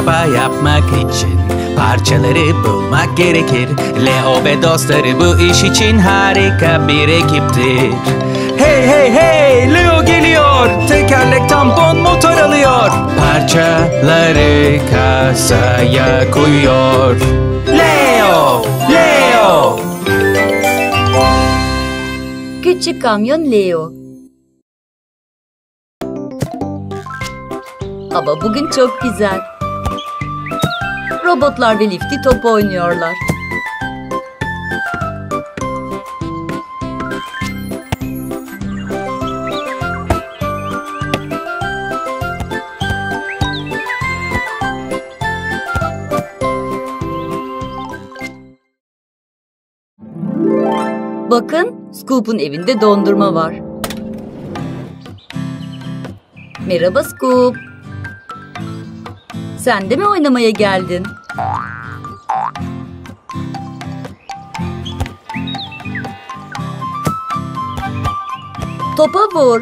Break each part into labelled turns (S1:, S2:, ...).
S1: araba yapmak için parçaları bulmak gerekir. Leo ve dostları bu iş için harika bir ekiptir. Hey hey hey, Leo geliyor. Tekerlek, tampon, motor alıyor. Parçaları kasaya koyuyor. Leo, Leo.
S2: Küçük kamyon Leo. Hava bugün çok güzel. Robotlar ve Lifty top oynuyorlar. Bakın, Scoop'un evinde dondurma var. Merhaba Scoop. Sen de mi oynamaya geldin? Topa vur.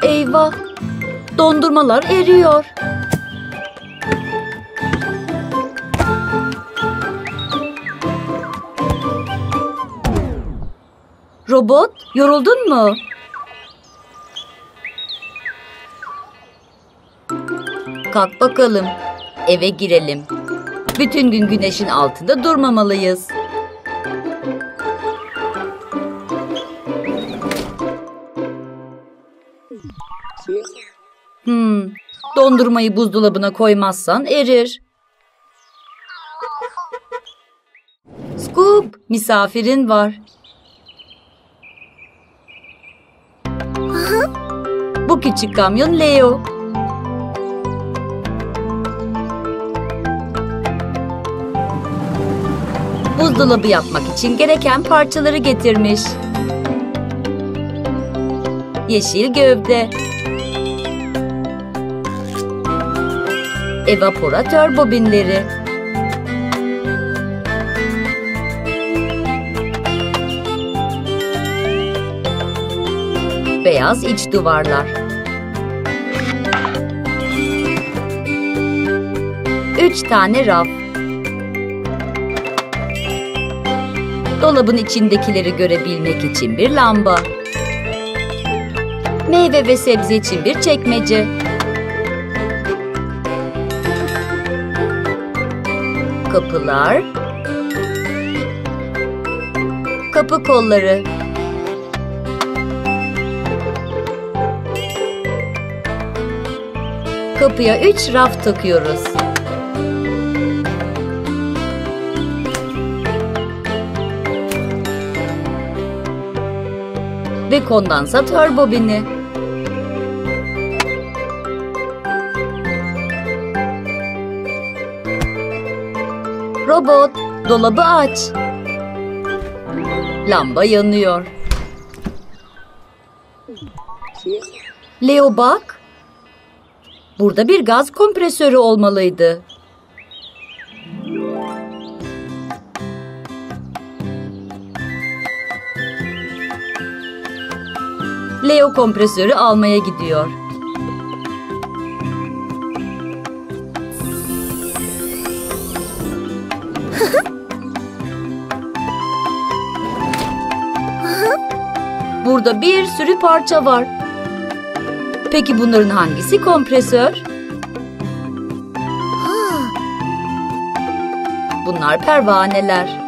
S2: Eyvah! Dondurmalar eriyor. Robot, yoruldun mu? Kalk bakalım. Eve girelim. Bütün gün güneşin altında durmamalıyız. Dondurmayı buzdolabına koymazsan erir. Scoop, misafirin var. Bu küçük kamyon Leo. Buzdolabı yapmak için gereken parçaları getirmiş. Yeşil gövde, evaporatör bobinleri, beyaz iç duvarlar, 3 tane raf, dolabın içindekileri görebilmek için bir lamba, meyve ve sebze için bir çekmece, kapılar, kapı kolları, kapıya 3 raf takıyoruz. Ve kondansatör bobini. Robot, dolabı aç. Lamba yanıyor. Leo bak. Burada bir gaz kompresörü olmalıydı. Leo kompresörü almaya gidiyor. Burada bir sürü parça var. Peki bunların hangisi kompresör? Bunlar pervaneler.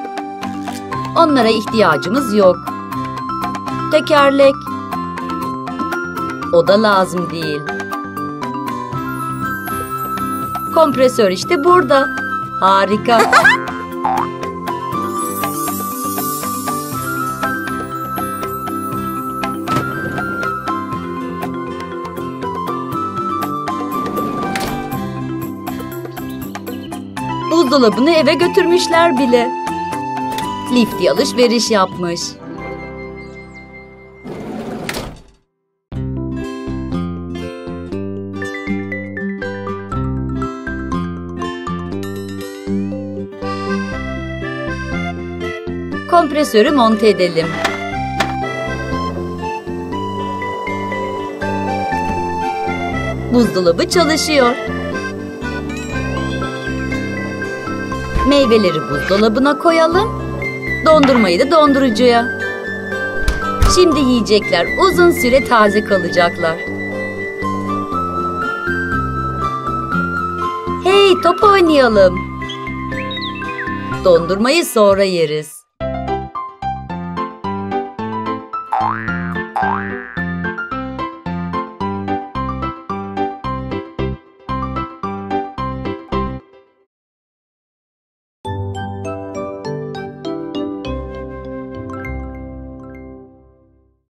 S2: Onlara ihtiyacımız yok. Tekerlek. O da lazım değil. Kompresör işte burada. Harika. Buzdolabını eve götürmüşler bile. Lifty alışveriş yapmış. Kompresörü monte edelim. Buzdolabı çalışıyor. Meyveleri buzdolabına koyalım. Dondurmayı da dondurucuya. Şimdi yiyecekler uzun süre taze kalacaklar. Hey, top oynayalım. Dondurmayı sonra yeriz.